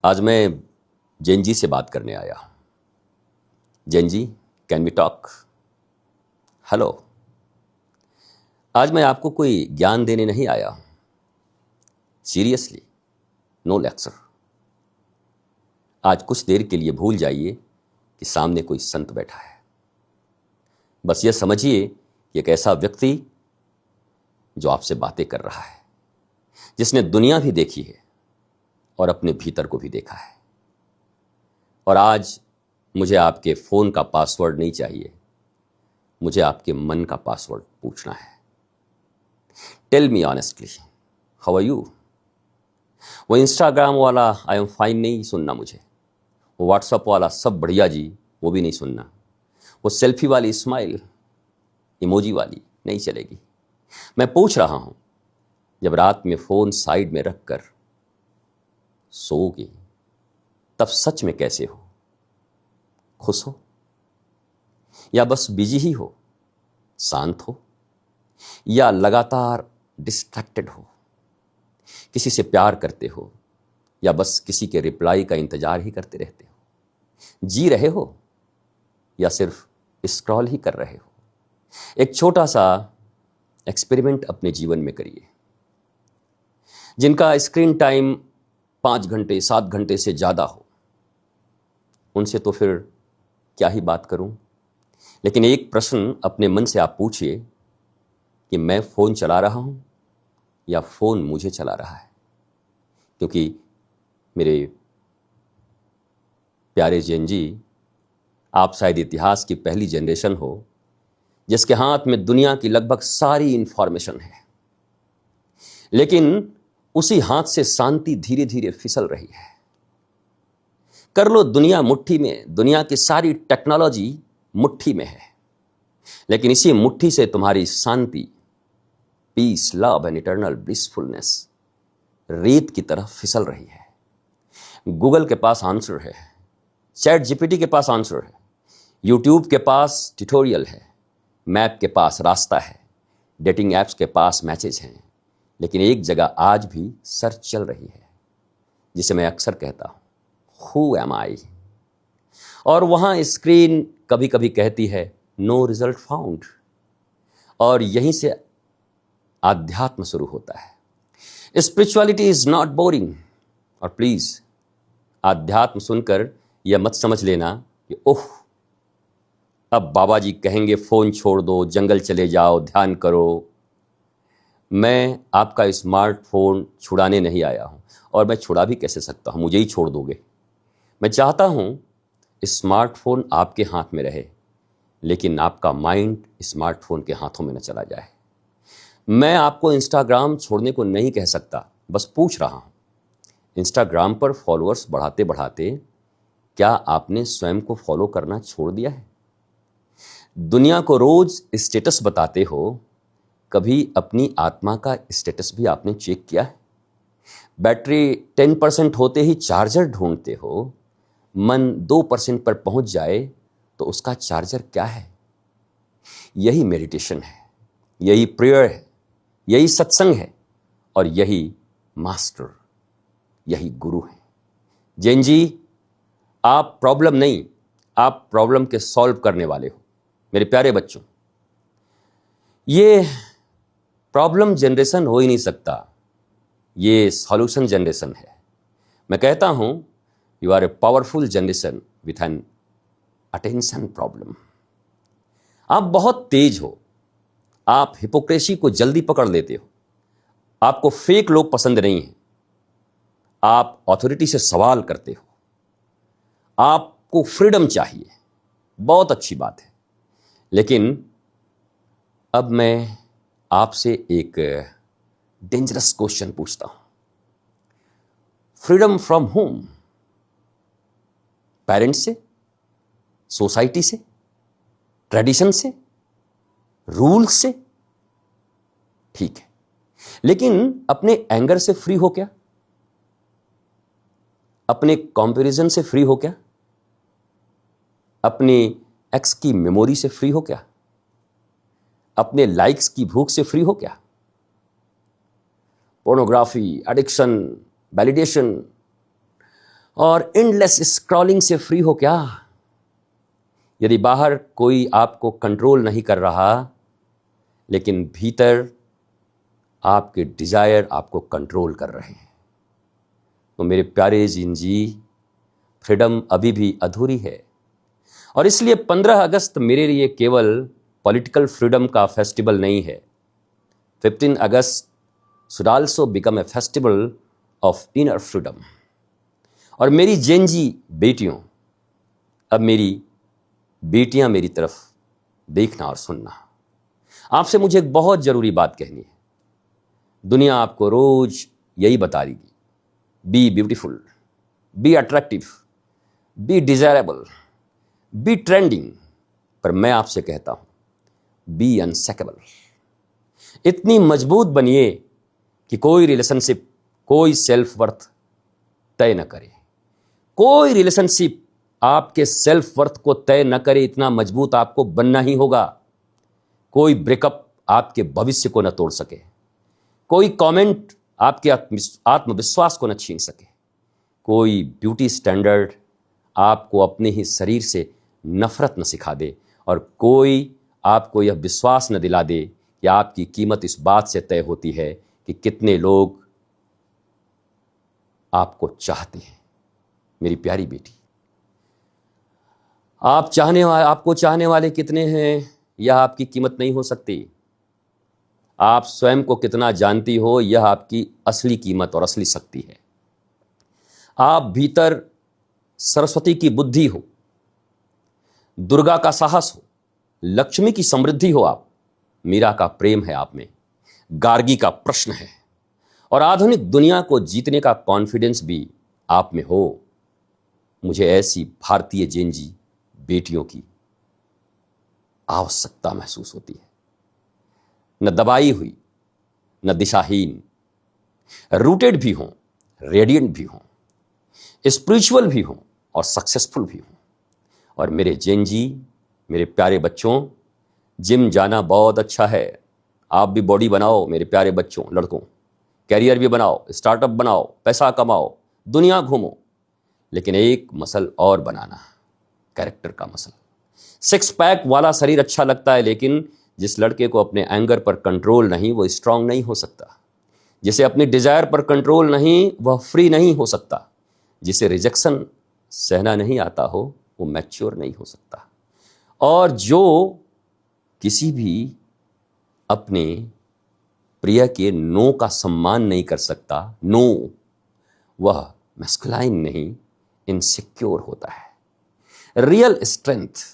आज मैं जैन जी से बात करने आया। Jain ji, can we talk? Hello. आज मैं आपको कोई ज्ञान देने नहीं आया। Seriously, no lecture. आज कुछ देर के लिए भूल जाइए कि सामने कोई संत बैठा है। बस यह समझिए कि एक ऐसा व्यक्ति जो आपसे बातें कर रहा है, जिसने दुनिया भी देखी है और अपने भीतर को भी देखा है। और आज मुझे आपके फोन का पासवर्ड नहीं चाहिए, मुझे आपके मन का पासवर्ड पूछना है। Tell me honestly, how are you? वो इंस्टाग्राम वाला आई एम फाइन नहीं सुनना मुझे। वो व्हाट्सअप वाला सब बढ़िया जी, वो भी नहीं सुनना। वो सेल्फी वाली स्माइल, इमोजी वाली नहीं चलेगी। मैं पूछ रहा हूं, जब रात में फोन साइड में रखकर सोओगे तब सच में कैसे हो? खुश हो या बस बिजी ही हो? शांत हो या लगातार डिस्ट्रैक्टेड हो? किसी से प्यार करते हो या बस किसी के रिप्लाई का इंतजार ही करते रहते हो? जी रहे हो या सिर्फ स्क्रॉल ही कर रहे हो? एक छोटा सा एक्सपेरिमेंट अपने जीवन में करिए। जिनका स्क्रीन टाइम 5 घंटे 7 घंटे से ज़्यादा हो, उनसे तो फिर क्या ही बात करूं। लेकिन एक प्रश्न अपने मन से आप पूछिए कि मैं फ़ोन चला रहा हूं या फ़ोन मुझे चला रहा है? क्योंकि मेरे प्यारे जैन जी, आप शायद इतिहास की पहली जनरेशन हो जिसके हाथ में दुनिया की लगभग सारी इंफॉर्मेशन है, लेकिन उसी हाथ से शांति धीरे धीरे फिसल रही है। कर लो दुनिया मुट्ठी में, दुनिया की सारी टेक्नोलॉजी मुट्ठी में है, लेकिन इसी मुट्ठी से तुम्हारी शांति, peace, love and eternal blissfulness रेत की तरफ फिसल रही है। गूगल के पास आंसर है, चैट जीपीटी के पास आंसर है, यूट्यूब के पास ट्यूटोरियल है, मैप के पास रास्ता है, डेटिंग ऐप्स के पास मैसेज हैं, लेकिन एक जगह आज भी सर्च चल रही है, जिसे मैं अक्सर कहता हूं, हु एम आई? और वहां स्क्रीन कभी कभी कहती है नो रिजल्ट फाउंड। और यहीं से आध्यात्म शुरू होता है। Spirituality is not boring. और प्लीज आध्यात्म सुनकर यह मत समझ लेना कि ओह, अब बाबा जी कहेंगे फोन छोड़ दो, जंगल चले जाओ, ध्यान करो। मैं आपका स्मार्टफोन छुड़ाने नहीं आया हूं, और मैं छुड़ा भी कैसे सकता हूं? मुझे ही छोड़ दोगे? मैं चाहता हूं स्मार्टफोन आपके हाथ में रहे, लेकिन आपका माइंड स्मार्टफोन के हाथों में न चला जाए। मैं आपको इंस्टाग्राम छोड़ने को नहीं कह सकता, बस पूछ रहा हूं, इंस्टाग्राम पर फॉलोअर्स बढ़ाते बढ़ाते क्या आपने स्वयं को फॉलो करना छोड़ दिया है? दुनिया को रोज स्टेटस बताते हो, कभी अपनी आत्मा का स्टेटस भी आपने चेक किया है? बैटरी 10% होते ही चार्जर ढूंढते हो, मन 2% पर पहुंच जाए तो उसका चार्जर क्या है? यही मेडिटेशन है, यही प्रेयर है, यही सत्संग है, और यही मास्टर, यही गुरु है। जैन जी, आप प्रॉब्लम नहीं, आप प्रॉब्लम के सॉल्व करने वाले हो। मेरे प्यारे बच्चों, ये प्रॉब्लम जनरेशन हो ही नहीं सकता, ये सॉल्यूशन जनरेशन है। मैं कहता हूं, you are a powerful generation with an attention problem. आप बहुत तेज हो, आप हिपोक्रेसी को जल्दी पकड़ लेते हो, आपको फेक लोग पसंद नहीं हैं, आप अथॉरिटी से सवाल करते हो, आपको फ्रीडम चाहिए, बहुत अच्छी बात है। लेकिन अब मैं आपसे एक डेंजरस क्वेश्चन पूछता हूं। Freedom from home? पेरेंट्स से, सोसाइटी से, ट्रेडिशन से, रूल्स से? ठीक है, लेकिन अपने एंगर से फ्री हो क्या? अपने कंपैरिजन से फ्री हो क्या? अपने एक्स की मेमोरी से फ्री हो क्या? अपने लाइक्स की भूख से फ्री हो क्या? पोर्नोग्राफी, एडिक्शन, वैलिडेशन और एंडलेस स्क्रॉलिंग से फ्री हो क्या? यदि बाहर कोई आपको कंट्रोल नहीं कर रहा, लेकिन भीतर आपके डिजायर आपको कंट्रोल कर रहे हैं, तो मेरे प्यारे जिंजी, फ्रीडम अभी भी अधूरी है। और इसलिए 15 अगस्त मेरे लिए केवल पॉलिटिकल फ्रीडम का फेस्टिवल नहीं है। 15 August should also become a festival of inner freedom. और मेरी जेनजी बेटियों, अब मेरी बेटियां मेरी तरफ देखना और सुनना। आपसे मुझे एक बहुत जरूरी बात कहनी है। दुनिया आपको रोज यही बता रही थी, be beautiful, be attractive, be desirable, be trending, पर मैं आपसे कहता हूं बी अनसेकेबल। इतनी मजबूत बनिए कि कोई रिलेशनशिप, कोई सेल्फ वर्थ तय न करे। कोई रिलेशनशिप आपके सेल्फ वर्थ को तय न करे, इतना मजबूत आपको बनना ही होगा। कोई ब्रेकअप आपके भविष्य को न तोड़ सके, कोई कमेंट आपके आत्मविश्वास को न छीन सके, कोई ब्यूटी स्टैंडर्ड आपको अपने ही शरीर से नफरत न सिखा दे, और कोई आपको यह विश्वास न दिला दे कि आपकी कीमत इस बात से तय होती है कि कितने लोग आपको चाहते हैं। मेरी प्यारी बेटी, आपको चाहने वाले कितने हैं यह आपकी कीमत नहीं हो सकती। आप स्वयं को कितना जानती हो यह आपकी असली कीमत और असली शक्ति है। आप भीतर सरस्वती की बुद्धि हो, दुर्गा का साहस हो, लक्ष्मी की समृद्धि हो, आप मीरा का प्रेम है आप में, गार्गी का प्रश्न है, और आधुनिक दुनिया को जीतने का कॉन्फिडेंस भी आप में हो। मुझे ऐसी भारतीय जेनजी बेटियों की आवश्यकता महसूस होती है। न दबाई हुई, न दिशाहीन, रूटेड भी हों, रेडिएंट भी हों, स्पिरिचुअल भी हों और सक्सेसफुल भी हों। और मेरे जेनजी, मेरे प्यारे बच्चों, जिम जाना बहुत अच्छा है। आप भी बॉडी बनाओ मेरे प्यारे बच्चों, लड़कों, कैरियर भी बनाओ, स्टार्टअप बनाओ, पैसा कमाओ, दुनिया घूमो, लेकिन एक मसल और बनाना, कैरेक्टर का मसल। सिक्स पैक वाला शरीर अच्छा लगता है, लेकिन जिस लड़के को अपने एंगर पर कंट्रोल नहीं, वो स्ट्रांग नहीं हो सकता। जिसे अपनी डिजायर पर कंट्रोल नहीं, वह फ्री नहीं हो सकता। जिसे रिजेक्शन सहना नहीं आता हो, वो मैच्योर नहीं हो सकता। और जो किसी भी अपने प्रिय के नो का सम्मान नहीं कर सकता, नो, वह मैस्कुलाइन नहीं, इनसिक्योर होता है। रियल स्ट्रेंथ,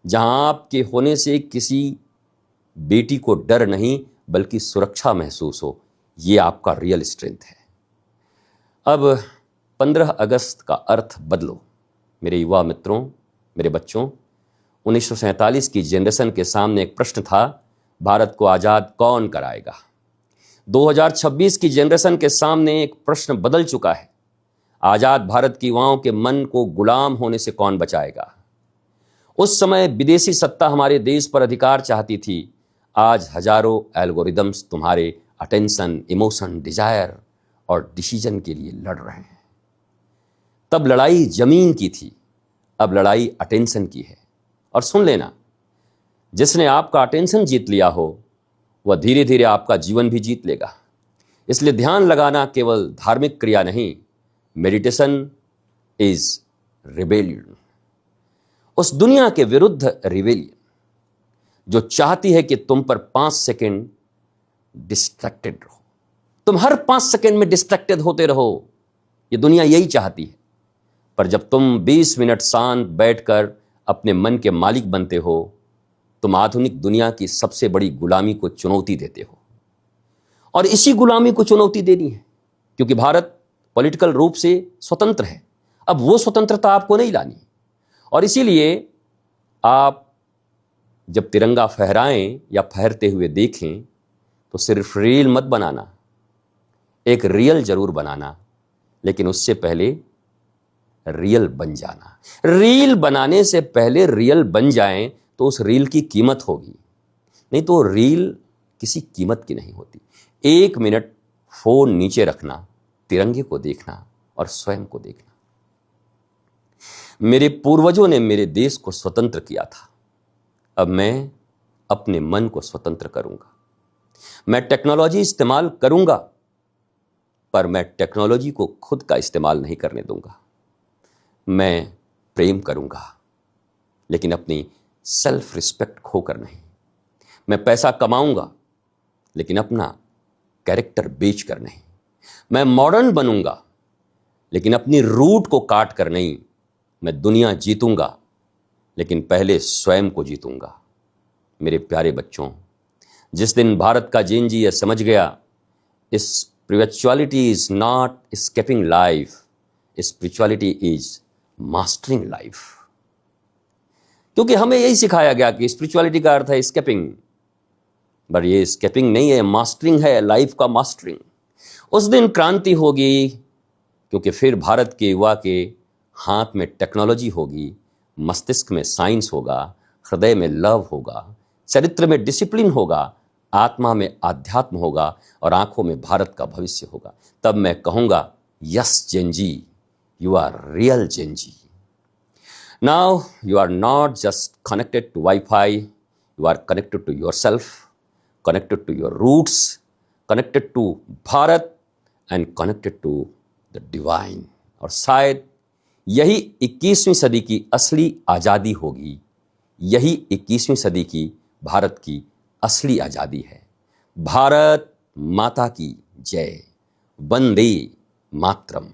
जहां आपके होने से किसी बेटी को डर नहीं बल्कि सुरक्षा महसूस हो, यह आपका रियल स्ट्रेंथ है। अब 15 अगस्त का अर्थ बदलो मेरे युवा मित्रों, मेरे बच्चों। 1947 की जनरेशन के सामने एक प्रश्न था, भारत को आजाद कौन कराएगा। 2026 की जनरेशन के सामने एक प्रश्न बदल चुका है, आजाद भारत की युवाओं के मन को गुलाम होने से कौन बचाएगा। उस समय विदेशी सत्ता हमारे देश पर अधिकार चाहती थी, आज हजारों एल्गोरिदम्स तुम्हारे अटेंशन, इमोशन, डिजायर और डिसीजन के लिए लड़ रहे हैं। तब लड़ाई जमीन की थी, अब लड़ाई अटेंशन की है। और सुन लेना, जिसने आपका अटेंशन जीत लिया हो वह धीरे धीरे आपका जीवन भी जीत लेगा। इसलिए ध्यान लगाना केवल धार्मिक क्रिया नहीं, मेडिटेशन इज रिबेलियन। उस दुनिया के विरुद्ध रिबेलियन जो चाहती है कि तुम पर 5 सेकेंड डिस्ट्रैक्टेड रहो। तुम हर 5 सेकेंड में डिस्ट्रैक्टेड होते रहो, ये दुनिया यही चाहती है। पर जब तुम 20 मिनट शांत बैठकर अपने मन के मालिक बनते हो, तुम आधुनिक दुनिया की सबसे बड़ी गुलामी को चुनौती देते हो। और इसी गुलामी को चुनौती देनी है, क्योंकि भारत पॉलिटिकल रूप से स्वतंत्र है। अब वो स्वतंत्रता आपको नहीं लानी। और इसीलिए आप जब तिरंगा फहराएं या फहरते हुए देखें, तो सिर्फ रील मत बनाना, एक रियल जरूर बनाना, लेकिन उससे पहले रियल बन जाना। रील बनाने से पहले रियल बन जाएं तो उस रील की कीमत होगी, नहीं तो रील किसी कीमत की नहीं होती। 1 मिनट फोन नीचे रखना, तिरंगे को देखना और स्वयं को देखना। मेरे पूर्वजों ने मेरे देश को स्वतंत्र किया था, अब मैं अपने मन को स्वतंत्र करूंगा। मैं टेक्नोलॉजी इस्तेमाल करूंगा, पर मैं टेक्नोलॉजी को खुद का इस्तेमाल नहीं करने दूंगा। मैं प्रेम करूंगा, लेकिन अपनी सेल्फ रिस्पेक्ट खोकर नहीं। मैं पैसा कमाऊंगा, लेकिन अपना कैरेक्टर बेच कर नहीं। मैं मॉडर्न बनूंगा, लेकिन अपनी रूट को काट कर नहीं। मैं दुनिया जीतूंगा, लेकिन पहले स्वयं को जीतूंगा। मेरे प्यारे बच्चों, जिस दिन भारत का जेन जी यह समझ गया, spirituality is not escaping life, spirituality is mastering life. क्योंकि हमें यही सिखाया गया कि स्पिरिचुअलिटी का अर्थ है एस्केपिंग, पर ये एस्केपिंग नहीं है, मास्टरिंग है, लाइफ का मास्टरिंग। उस दिन क्रांति होगी, क्योंकि फिर भारत के युवा के हाथ में टेक्नोलॉजी होगी, मस्तिष्क में साइंस होगा, हृदय में लव होगा, चरित्र में डिसिप्लिन होगा, आत्मा में आध्यात्म होगा और आंखों में भारत का भविष्य होगा। तब मैं कहूंगा, yes Gen Z, you are real Gen Z. Now you are not just connected to wifi, you are connected to your self, connected to your roots, connected to Bharat and connected to the divine. और शायद यही 21वीं सदी की असली आज़ादी होगी, यही 21वीं सदी की भारत की असली आज़ादी है। भारत माता की जय। वंदे मातरम।